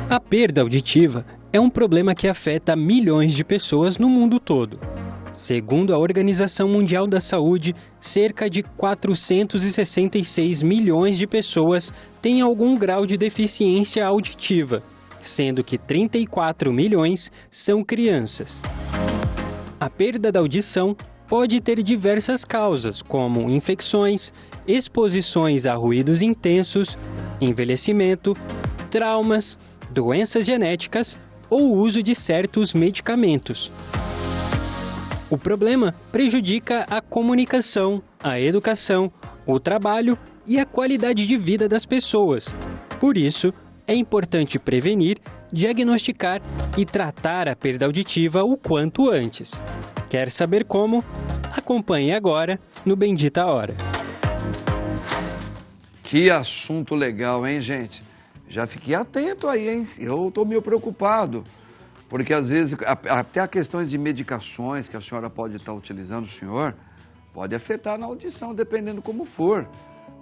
A perda auditiva é um problema que afeta milhões de pessoas no mundo todo. Segundo a Organização Mundial da Saúde, cerca de 466 milhões de pessoas têm algum grau de deficiência auditiva, sendo que 34 milhões são crianças. A perda da audição pode ter diversas causas, como infecções, exposições a ruídos intensos, envelhecimento, traumas, doenças genéticas ou uso de certos medicamentos. O problema prejudica a comunicação, a educação, o trabalho e a qualidade de vida das pessoas. Por isso, é importante prevenir, diagnosticar e tratar a perda auditiva o quanto antes. Quer saber como? Acompanhe agora no Bendita Hora. Que assunto legal, hein, gente? Já fiquei atento aí, hein? Eu estou meio preocupado. Porque, às vezes, até a questões de medicações que a senhora pode estar utilizando, o senhor, pode afetar na audição, dependendo como for,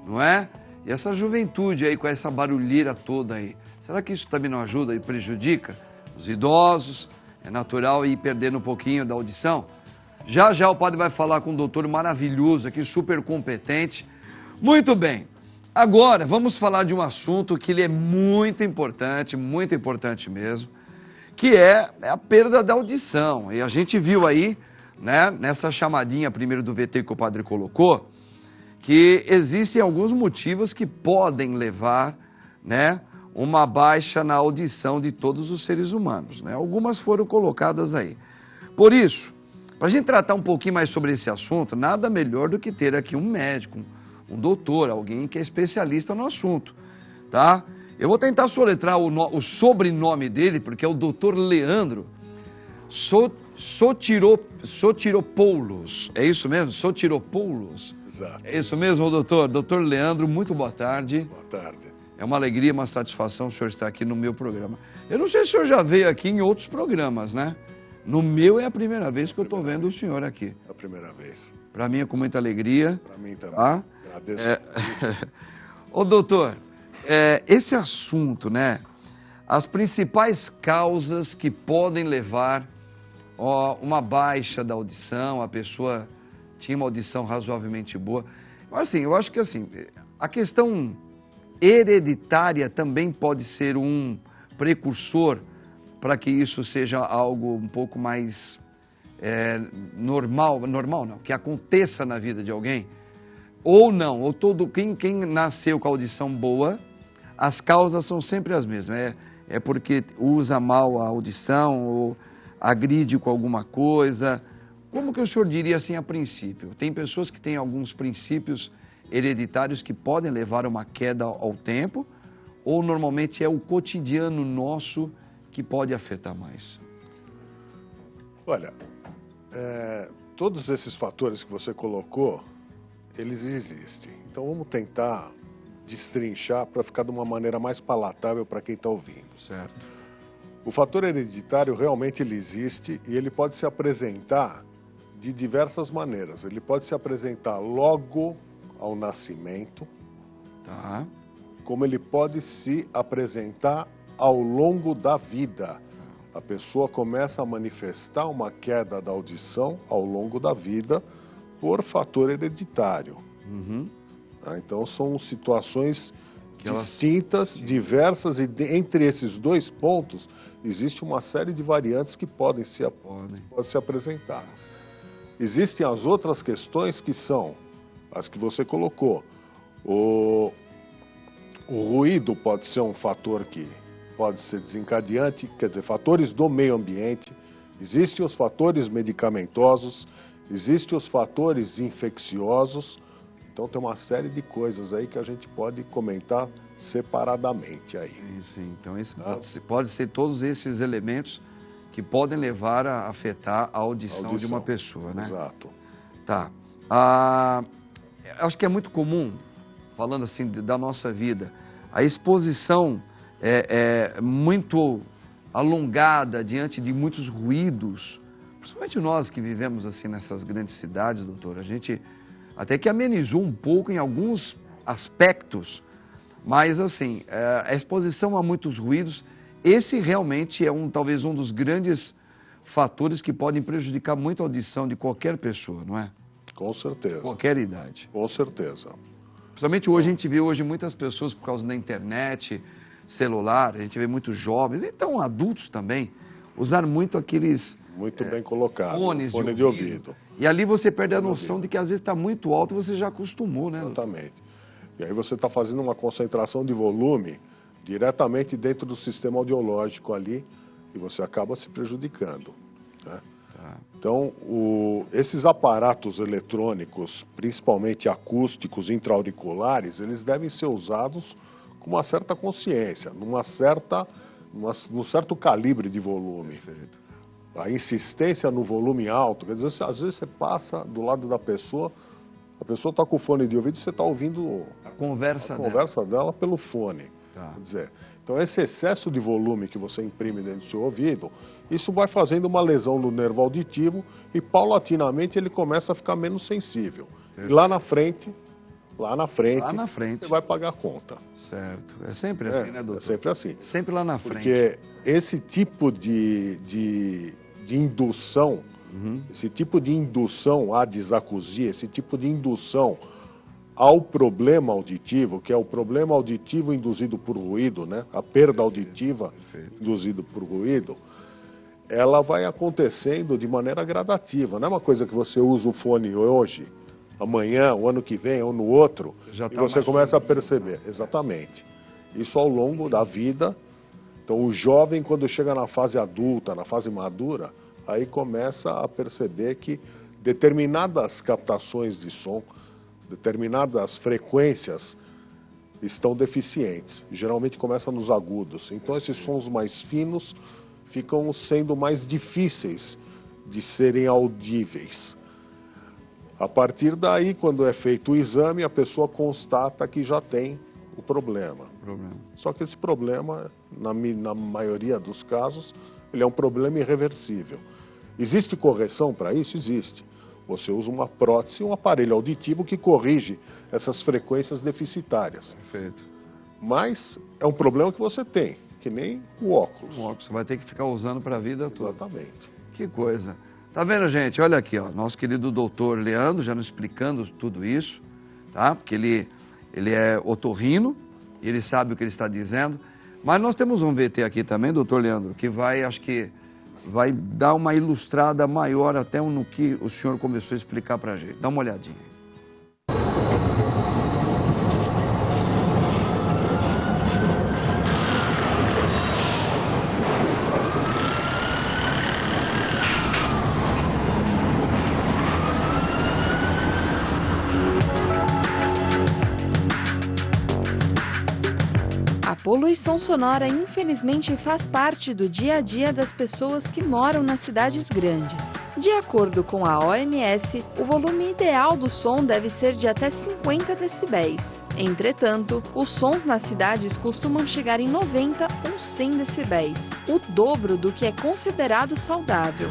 não é? E essa juventude aí, com essa barulheira toda aí, será que isso também não ajuda e prejudica os idosos? É natural ir perdendo um pouquinho da audição? Já já o padre vai falar com um doutor maravilhoso aqui, super competente. Muito bem. Agora, vamos falar de um assunto que ele é muito importante mesmo, que é a perda da audição. E a gente viu aí, né, nessa chamadinha primeiro do VT que o padre colocou, que existem alguns motivos que podem levar, né, uma baixa na audição de todos os seres humanos, né? Algumas foram colocadas aí. Por isso, para a gente tratar um pouquinho mais sobre esse assunto, nada melhor do que ter aqui um médico, um doutor, alguém que é especialista no assunto, tá? Eu vou tentar soletrar o sobrenome dele, porque é o Dr. Leandro Sotiropoulos. É isso mesmo? Sotiropoulos? Exato. É isso mesmo, doutor? Doutor Leandro, muito boa tarde. Boa tarde. É uma alegria, uma satisfação o senhor estar aqui no meu programa. Eu não sei se o senhor já veio aqui em outros programas, né? No meu é a primeira vez que eu estou vendo o senhor aqui. É a primeira vez. Para mim é com muita alegria. Para mim também. Tá? Agradeço. Ô, doutor, esse assunto, né? As principais causas que podem levar a uma baixa da audição, a pessoa tinha uma audição razoavelmente boa. Assim, eu acho que assim, a questão hereditária também pode ser um precursor para que isso seja algo um pouco mais normal não, que aconteça na vida de alguém, ou não, ou quem nasceu com a audição boa, as causas são sempre as mesmas, é porque usa mal a audição, ou agride com alguma coisa. Como que o senhor diria assim a princípio? Tem pessoas que têm alguns princípios hereditários que podem levar a uma queda ao tempo, ou normalmente é o cotidiano nosso que pode afetar mais? Olha, todos esses fatores que você colocou, eles existem. Então vamos tentar destrinchar para ficar de uma maneira mais palatável para quem está ouvindo. Certo. O fator hereditário realmente ele existe e ele pode se apresentar de diversas maneiras. Ele pode se apresentar logo ao nascimento, Tá. como ele pode se apresentar ao longo da vida. A pessoa começa a manifestar uma queda da audição ao longo da vida por fator hereditário. Uhum. Então são situações Que elas- distintas, diversas, e entre esses dois pontos existe uma série de variantes que podem se apresentar. Existem as outras questões que são as que você colocou. O ruído pode ser um fator que pode ser desencadeante, quer dizer, fatores do meio ambiente. Existem os fatores medicamentosos, existem os fatores infecciosos. Então tem uma série de coisas aí que a gente pode comentar separadamente aí. Sim. Então isso pode ser todos esses elementos que podem levar a afetar a audição de uma pessoa, né? Exato. Tá. Acho que é muito comum, falando assim da nossa vida, a exposição é muito alongada diante de muitos ruídos, principalmente nós que vivemos assim nessas grandes cidades, doutor. A gente até que amenizou um pouco em alguns aspectos, mas assim, a exposição a muitos ruídos esse realmente é talvez um dos grandes fatores que podem prejudicar muito a audição de qualquer pessoa, não é? Com certeza. Qualquer idade. Com certeza. Principalmente hoje, a gente vê hoje muitas pessoas, por causa da internet, celular, a gente vê muitos jovens, então adultos também, usar muito aqueles... Muito bem colocado. Fones Fone de ouvido. E ali você perde a noção de que às vezes está muito alto e você já acostumou, né? Exatamente. E aí você está fazendo uma concentração de volume diretamente dentro do sistema audiológico ali e você acaba se prejudicando. Né? Tá. Então, esses aparatos eletrônicos, principalmente acústicos intra-auriculares, eles devem ser usados com uma certa consciência, num certo calibre de volume. Perfeito. A insistência no volume alto, quer dizer, às vezes você passa do lado da pessoa, a pessoa está com o fone de ouvido e você está ouvindo a conversa dela pelo fone. Tá. Quer dizer, então esse excesso de volume que você imprime dentro do seu ouvido, isso vai fazendo uma lesão no nervo auditivo e paulatinamente ele começa a ficar menos sensível. E lá na frente, você vai pagar a conta. Certo. É sempre assim, né, doutor? É sempre assim. Sempre lá na frente. Porque esse tipo de indução, esse tipo de indução à disacusia, esse tipo de indução ao problema auditivo, que é o problema auditivo induzido por ruído, né? A perda auditiva induzida por ruído, ela vai acontecendo de maneira gradativa. Não é uma coisa que você usa o fone hoje, amanhã, o ano que vem ou no outro, e você começa a perceber. Exatamente. Isso ao longo da vida. Então, o jovem, quando chega na fase adulta, na fase madura, aí começa a perceber que determinadas captações de som, determinadas frequências estão deficientes. Geralmente começa nos agudos. Então, esses sons mais finos ficam sendo mais difíceis de serem audíveis. A partir daí, quando é feito o exame, a pessoa constata que já tem o problema. Só que esse problema, na maioria dos casos, ele é um problema irreversível. Existe correção para isso? Existe. Você usa uma prótese, um aparelho auditivo que corrige essas frequências deficitárias. Perfeito. Mas é um problema que você tem, que nem o óculos. O óculos, você vai ter que ficar usando para a vida toda. Exatamente. Que coisa. Tá vendo, gente? Olha aqui, ó, nosso querido doutor Leandro já nos explicando tudo isso, tá? Porque ele é otorrino, ele sabe o que ele está dizendo. Mas nós temos um VT aqui também, doutor Leandro, que acho que vai dar uma ilustrada maior até no que o senhor começou a explicar para a gente. Dá uma olhadinha. A poluição sonora, infelizmente, faz parte do dia a dia das pessoas que moram nas cidades grandes. De acordo com a OMS, o volume ideal do som deve ser de até 50 decibéis. Entretanto, os sons nas cidades costumam chegar em 90 ou 100 decibéis, o dobro do que é considerado saudável.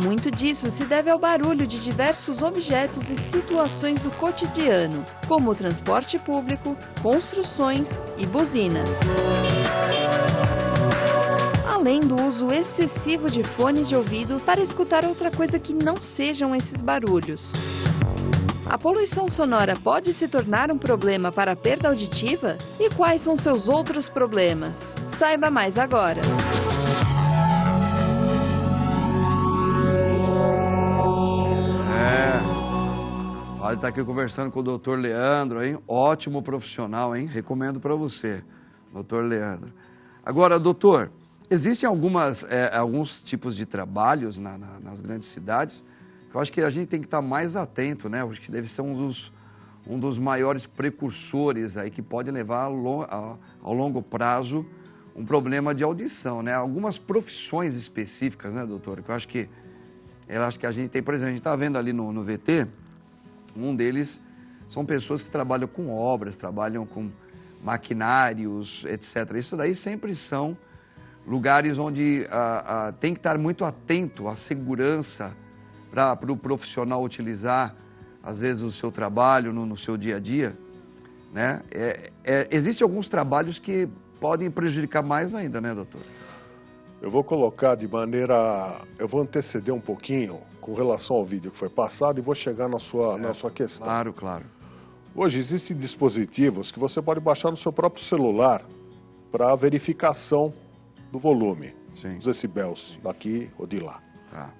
Muito disso se deve ao barulho de diversos objetos e situações do cotidiano, como o transporte público, construções e buzinas. Além do uso excessivo de fones de ouvido para escutar outra coisa que não sejam esses barulhos. A poluição sonora pode se tornar um problema para a perda auditiva? E quais são seus outros problemas? Saiba mais agora! Ele está aqui conversando com o doutor Leandro, hein? Ótimo profissional, hein? Recomendo para você, doutor Leandro. Agora, doutor, existem alguns tipos de trabalhos nas grandes cidades que eu acho que a gente tem que estar mais atento, né? Eu acho que deve ser um dos maiores precursores aí que pode levar ao longo prazo um problema de audição, né? Algumas profissões específicas, né, doutor? Que eu acho que a gente tem, por exemplo, a gente está vendo ali no VT, um deles são pessoas que trabalham com obras, trabalham com maquinários, etc. Isso daí sempre são lugares onde tem que estar muito atento à segurança para o profissional utilizar, às vezes, o seu trabalho no seu dia a dia, né? Existem alguns trabalhos que podem prejudicar mais ainda, né, doutor? Eu vou colocar de maneira... Eu vou anteceder um pouquinho com relação ao vídeo que foi passado e vou chegar na sua questão. Claro, claro. Hoje existem dispositivos que você pode baixar no seu próprio celular para verificação do volume, dos decibéis daqui ou de lá. Tá.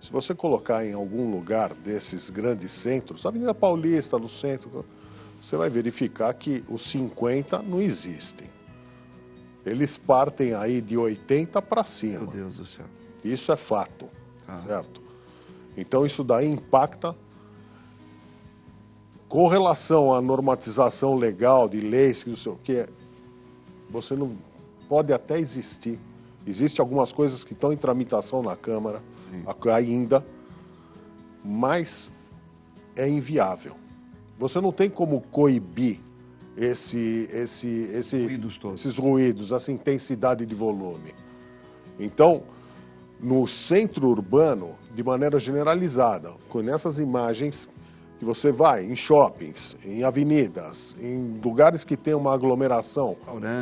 Se você colocar em algum lugar desses grandes centros, Avenida Paulista, no centro, você vai verificar que os 50 não existem. Eles partem aí de 80 para cima. Meu Deus do céu. Isso é fato, certo? Então isso daí impacta. Com relação à normatização legal de leis, que não sei o que, você não pode até existir. Existem algumas coisas que estão em tramitação na Câmara ainda, mas é inviável. Você não tem como coibir esses ruídos, essa intensidade de volume. Então, no centro urbano, de maneira generalizada, com essas imagens que você vai em shoppings, em avenidas, em lugares que tem uma aglomeração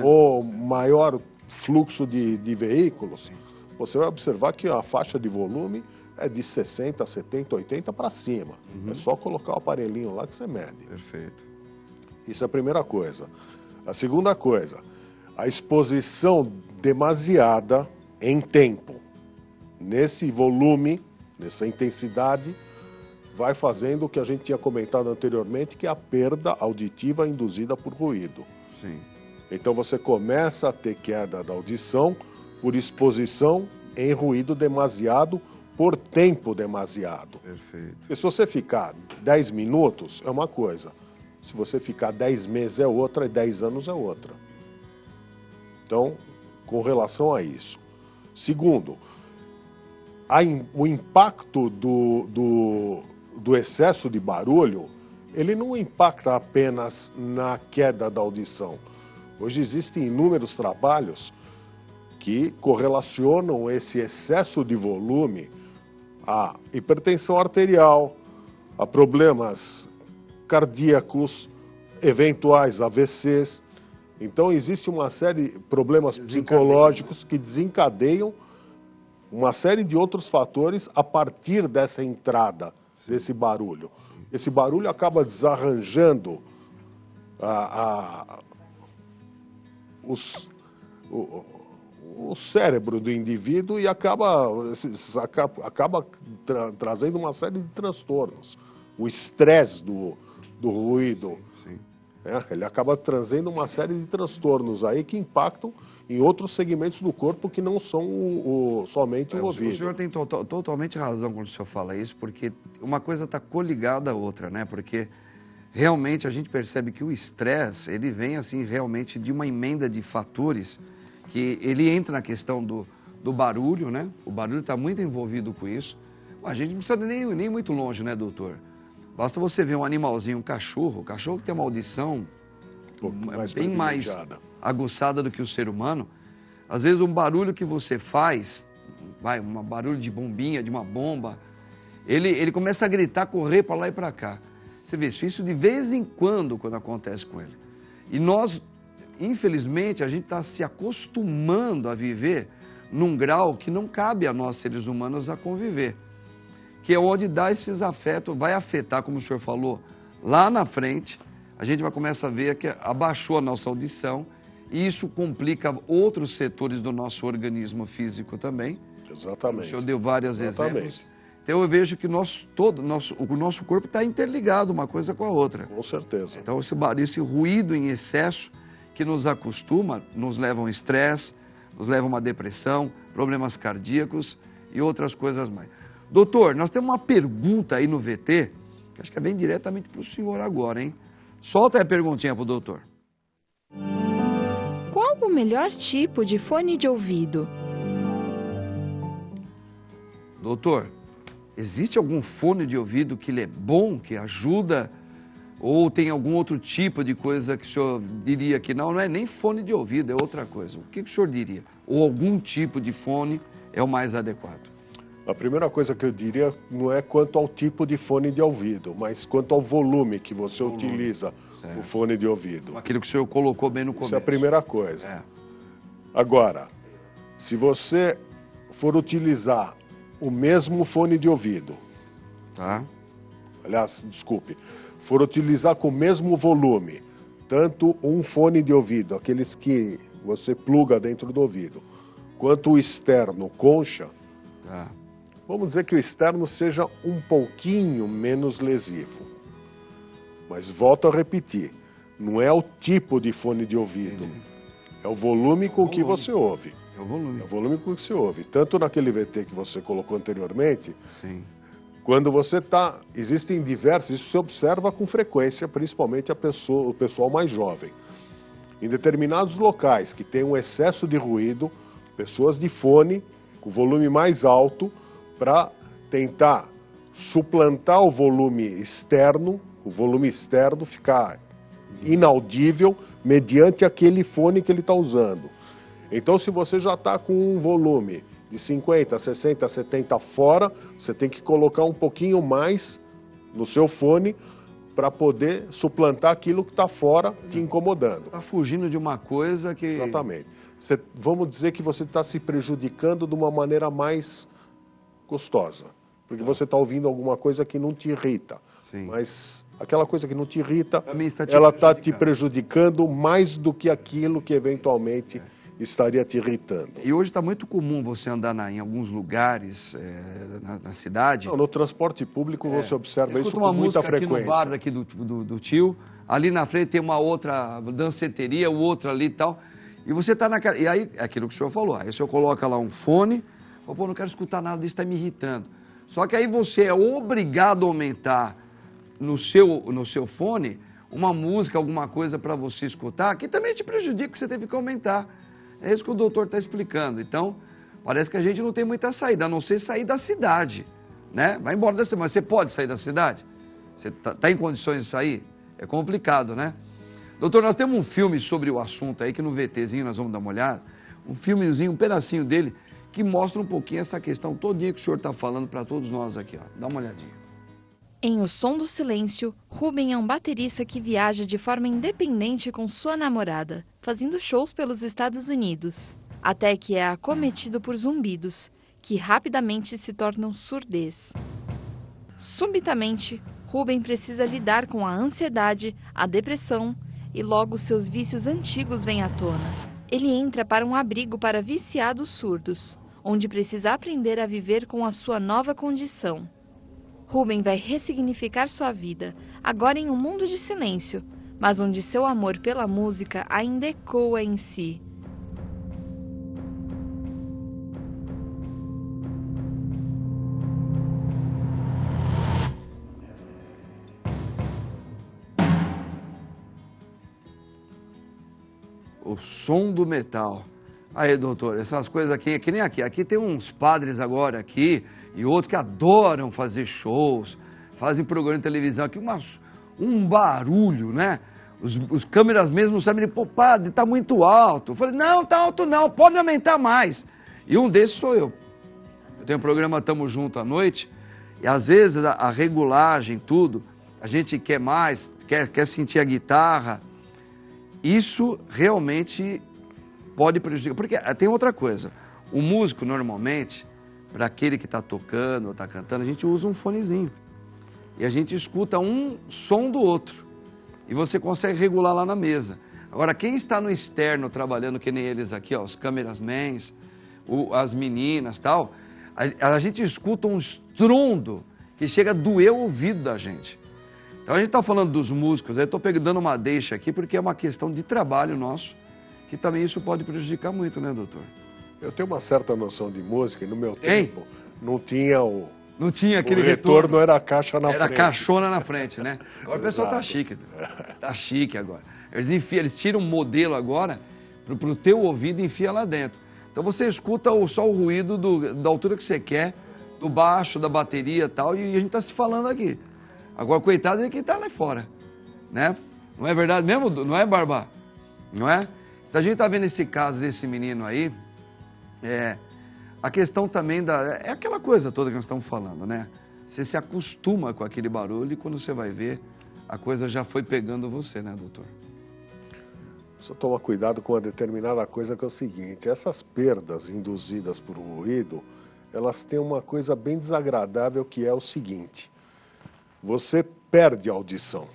ou maior fluxo de veículos, você vai observar que a faixa de volume é de 60, 70, 80 para cima. É só colocar o aparelhinho lá que você mede. Perfeito. Isso é a primeira coisa. A segunda coisa, a exposição demasiada em tempo, nesse volume, nessa intensidade, vai fazendo o que a gente tinha comentado anteriormente, que é a perda auditiva induzida por ruído. Sim. Então você começa a ter queda da audição por exposição em ruído demasiado, por tempo demasiado. Perfeito. Porque se você ficar 10 minutos, é uma coisa. Se você ficar 10 meses é outra e 10 anos é outra. Então, com relação a isso. Segundo, o impacto do excesso de barulho, ele não impacta apenas na queda da audição. Hoje existem inúmeros trabalhos que correlacionam esse excesso de volume a hipertensão arterial, a problemas cardíacos, eventuais AVCs. Então, existe uma série de problemas psicológicos que desencadeiam uma série de outros fatores a partir dessa entrada, desse barulho. Esse barulho acaba desarranjando o cérebro do indivíduo e acaba trazendo uma série de transtornos. O estresse do ruído, ele acaba trazendo uma série de transtornos aí que impactam em outros segmentos do corpo que não são somente o ouvido. O senhor tem totalmente razão quando o senhor fala isso, porque uma coisa está coligada à outra, né? Porque realmente a gente percebe que o estresse, ele vem assim realmente de uma emenda de fatores que ele entra na questão do barulho, né? O barulho está muito envolvido com isso. A gente não precisa nem muito longe, né, doutor? Basta você ver um animalzinho, um cachorro. O cachorro que tem uma audição bem mais aguçada do que o ser humano. Às vezes um barulho que você faz, um barulho de bombinha, de uma bomba, ele começa a gritar, correr para lá e para cá. Você vê isso de vez em quando acontece com ele. E nós, infelizmente, a gente está se acostumando a viver num grau que não cabe a nós, seres humanos, a conviver. Que é onde dá esses afetos, vai afetar, como o senhor falou, lá na frente, a gente vai começar a ver que abaixou a nossa audição e isso complica outros setores do nosso organismo físico também. Exatamente. O senhor deu vários exemplos. Então eu vejo que o nosso corpo está interligado uma coisa com a outra. Com certeza. Então esse ruído em excesso que nos acostuma, nos leva a um estresse, nos leva a uma depressão, problemas cardíacos e outras coisas mais. Doutor, nós temos uma pergunta aí no VT, que acho que vem diretamente para o senhor agora, hein? Solta aí a perguntinha para o doutor. Qual o melhor tipo de fone de ouvido? Doutor, existe algum fone de ouvido que ele é bom, que ajuda? Ou tem algum outro tipo de coisa que o senhor diria que não é nem fone de ouvido, é outra coisa? O que o senhor diria? Ou algum tipo de fone é o mais adequado? A primeira coisa que eu diria não é quanto ao tipo de fone de ouvido, mas quanto ao volume que você utiliza o fone de ouvido. Aquilo que o senhor colocou bem no começo. Isso é a primeira coisa. Agora, se você for utilizar o mesmo fone de ouvido, Tá. aliás, desculpe, for utilizar com o mesmo volume, tanto um fone de ouvido, aqueles que você pluga dentro do ouvido, quanto o externo concha, Tá. vamos dizer que o externo seja um pouquinho menos lesivo. Mas volto a repetir, não é o tipo de fone de ouvido, é o volume com que você ouve. É o volume. É o volume com que você ouve. Tanto naquele VT que você colocou anteriormente, Sim. quando você está... Existem diversos, isso se observa com frequência, principalmente o pessoal mais jovem. Em determinados locais que tem um excesso de ruído, pessoas de fone com volume mais alto para tentar suplantar o volume externo ficar inaudível mediante aquele fone que ele está usando. Então, se você já está com um volume de 50, 60, 70 fora, você tem que colocar um pouquinho mais no seu fone para poder suplantar aquilo que está fora te incomodando. Tá fugindo de uma coisa que... Exatamente. Vamos dizer que você está se prejudicando de uma maneira mais gostosa, porque você está ouvindo alguma coisa que não te irrita. Sim. Mas aquela coisa que não te irrita, Também está te ela está te prejudicando. prejudicando mais do que aquilo que eventualmente estaria te irritando. E hoje está muito comum você andar em alguns lugares na cidade. Não, no transporte público você observa Você isso escuta com uma muita música aqui no frequência. bar aqui do tio, ali na frente tem uma outra danceteria, o outro ali e tal. E você está naquela... E aí, é aquilo que o senhor falou, aí o senhor coloca lá um fone, fala, pô, não quero escutar nada disso, está me irritando. Só que aí você é obrigado a aumentar no seu fone uma música, alguma coisa para você escutar, que também te prejudica, porque você teve que aumentar. É isso que o doutor está explicando. Então, parece que a gente não tem muita saída, a não ser sair da cidade, né? Vai embora da cidade, mas você pode sair da cidade? Você tá em condições de sair? É complicado, né? Doutor, nós temos um filme sobre o assunto aí, que no VTzinho nós vamos dar uma olhada, um filmezinho, um pedacinho dele, que mostra um pouquinho essa questão todinha que o senhor está falando para todos nós aqui, ó. Dá uma olhadinha. Em O Som do Silêncio, Rubem é um baterista que viaja de forma independente com sua namorada, fazendo shows pelos Estados Unidos, até que é acometido por zumbidos, que rapidamente se tornam surdez. Subitamente, Rubem precisa lidar com a ansiedade, a depressão e logo seus vícios antigos vêm à tona. Ele entra para um abrigo para viciados surdos, onde precisa aprender a viver com a sua nova condição. Rubem vai ressignificar sua vida, agora em um mundo de silêncio, mas onde seu amor pela música ainda ecoa em si. O som do metal. Aí, doutor, essas coisas aqui, é que nem aqui. Aqui tem uns padres agora aqui e outros que adoram fazer shows, fazem programa de televisão aqui, um barulho, né? Os câmeras mesmo sabem, pô, padre, tá muito alto. Eu falei, não, tá alto não, pode aumentar mais. E um desses sou eu. Eu tenho um programa Tamo Junto à noite e às vezes a regulagem, tudo, a gente quer mais, quer sentir a guitarra. Isso realmente pode prejudicar. Porque tem outra coisa. O músico, normalmente, para aquele que está tocando ou está cantando, a gente usa um fonezinho. E a gente escuta um som do outro. E você consegue regular lá na mesa. Agora, quem está no externo trabalhando, que nem eles aqui, ó, os cameramans, as meninas e tal, a gente escuta um estrondo que chega a doer o ouvido da gente. Então a gente está falando dos músicos, eu estou dando uma deixa aqui porque é uma questão de trabalho nosso, que também isso pode prejudicar muito, né, doutor? Eu tenho uma certa noção de música e no meu tempo não tinha Não tinha aquele o retorno, era a caixa na frente. Era caixona na frente, né? Agora o pessoal tá Exato. chique. Tá chique agora. Eles tiram um modelo agora pro teu ouvido e enfia lá dentro. Então você escuta só o ruído da altura que você quer, do baixo, da bateria e tal, e a gente tá se falando aqui. Agora, coitado de quem tá lá fora, né? Não é verdade mesmo? Não é, Barba? Não é? Então a gente tá vendo esse caso desse menino aí, a questão também é aquela coisa toda que nós estamos falando, né? Você se acostuma com aquele barulho e quando você vai ver, a coisa já foi pegando você, né, doutor? Você toma cuidado com uma determinada coisa que é o seguinte, essas perdas induzidas por ruído, elas têm uma coisa bem desagradável que é o seguinte, você perde a audição,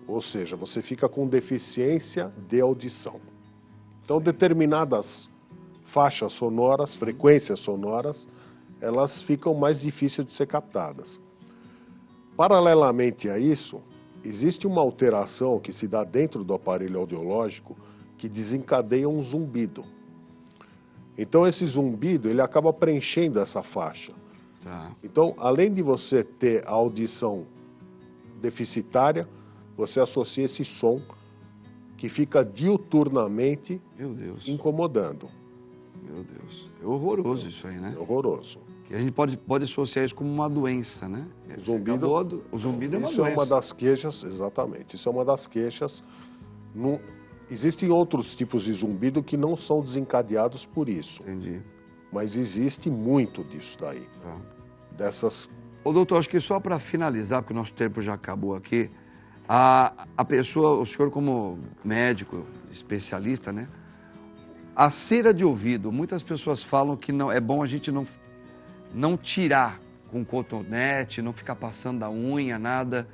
ou seja, você fica com deficiência de audição. Então, determinadas faixas sonoras, frequências sonoras, elas ficam mais difíceis de ser captadas. Paralelamente a isso, existe uma alteração que se dá dentro do aparelho audiológico que desencadeia um zumbido. Então, esse zumbido, ele acaba preenchendo essa faixa. Tá. Então, além de você ter a audição deficitária, você associa esse som que fica diuturnamente Meu Deus. incomodando. Meu Deus. É horroroso isso aí, né? É horroroso. Que a gente pode associar isso como uma doença, né? O zumbido O zumbido é uma isso doença. é uma das queixas, exatamente. Isso é uma das queixas. Existem outros tipos de zumbido que não são desencadeados por isso. Entendi. Mas existe muito disso daí. Tá. Dessas. Ô, doutor, acho que só para finalizar, porque o nosso tempo já acabou aqui, a pessoa, o senhor como médico, especialista, né? A cera de ouvido, muitas pessoas falam que não é bom a gente não tirar com cotonete, não ficar passando a unha, nada.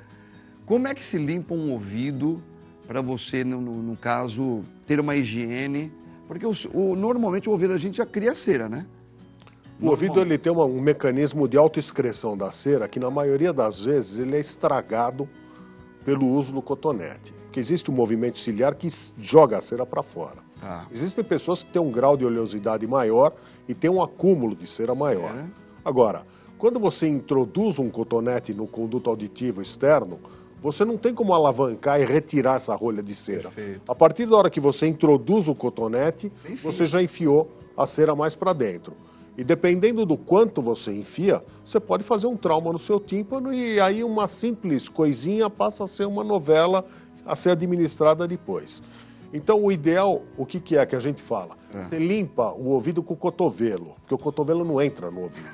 Como é que se limpa um ouvido para você, no caso, ter uma higiene? Porque normalmente o ouvido a gente já cria cera, né? O ouvido ele tem um mecanismo de autoexcreção da cera que na maioria das vezes ele é estragado pelo uso do cotonete. Porque existe um movimento ciliar que joga a cera para fora. Tá. Existem pessoas que têm um grau de oleosidade maior e tem um acúmulo de cera maior. Cera. Agora, quando você introduz um cotonete no conduto auditivo externo, você não tem como alavancar e retirar essa rolha de cera. Perfeito. A partir da hora que você introduz o cotonete, Você enfia. você já enfiou a cera mais para dentro. E dependendo do quanto você enfia, você pode fazer um trauma no seu tímpano e aí uma simples coisinha passa a ser uma novela a ser administrada depois. Então, o ideal, o que é que a gente fala? Você limpa o ouvido com o cotovelo, porque o cotovelo não entra no ouvido.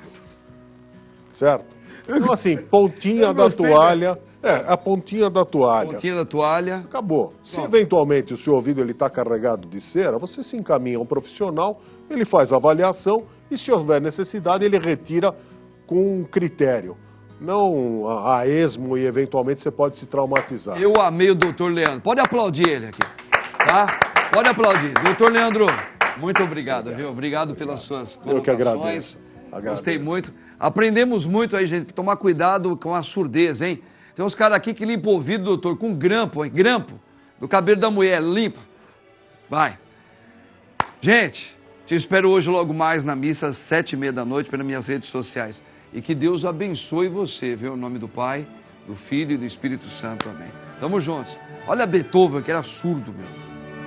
Certo? Então, assim, pontinha da toalha. A pontinha da toalha. Pontinha da toalha. Acabou. Se eventualmente o seu ouvido está carregado de cera, você se encaminha a um profissional, ele faz a avaliação e, se houver necessidade, ele retira com critério. Não a esmo e, eventualmente, você pode se traumatizar. Eu amei o doutor Leandro. Pode aplaudir ele aqui, tá? Pode aplaudir. Doutor Leandro, muito obrigado, viu? Obrigado pelas suas Eu que colocações. agradeço. Gostei muito. Aprendemos muito aí, gente. Tomar cuidado com a surdez, hein? Tem uns caras aqui que limpam o ouvido, doutor, com grampo, hein? Grampo. Do cabelo da mulher, limpa. Vai. Gente, te espero hoje logo mais na missa, às 7h30 da noite, pelas minhas redes sociais. E que Deus abençoe você, viu? Em nome do Pai, do Filho e do Espírito Santo. Amém. Tamo juntos. Olha Beethoven, que era surdo, meu.